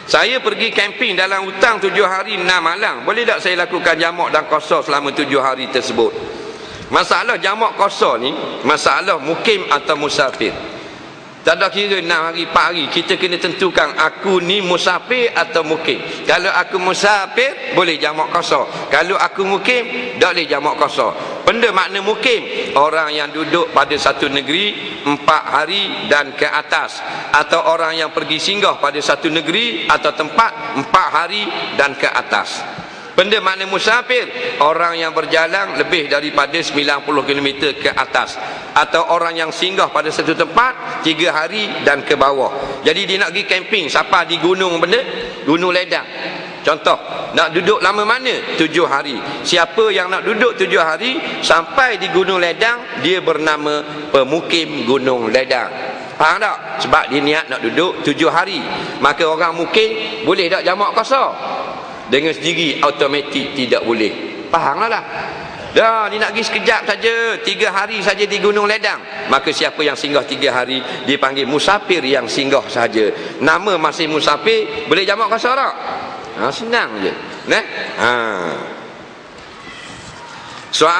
Saya pergi camping dalam hutang 7 hari 6 malam. Boleh tak saya lakukan jamak dan qasar selama 7 hari tersebut? Masalah jamak qasar ni masalah mukim atau musafir. Tak ada kira 6 hari 4 hari. Kita kena tentukan aku ni musafir atau mukim. Kalau aku musafir boleh jamak qasar. Kalau aku mukim tak boleh jamak qasar. Benda makna mukim, orang yang duduk pada satu negeri 4 hari dan ke atas, atau orang yang pergi singgah pada satu negeri atau tempat 4 hari dan ke atas. Benda makna musafir, orang yang berjalan lebih daripada 90 km ke atas, atau orang yang singgah pada satu tempat 3 hari dan ke bawah. Jadi dia nak pergi camping, siapa di gunung benda? Gunung Ledang. Contoh, nak duduk lama mana? 7 hari. Siapa yang nak duduk 7 hari sampai di Gunung Ledang, dia bernama pemukim Gunung Ledang. Faham tak? Sebab dia niat nak duduk 7 hari. Maka orang mukim boleh tak jamak qasar? Dengan sendiri automatik tidak boleh. Fahamlah dah. Dah, dia nak pergi sekejap saja, 3 hari saja di Gunung Ledang. Maka siapa yang singgah 3 hari dipanggil musafir yang singgah saja. Nama masih musafir, boleh jamak qasar tak? Senang je. Soal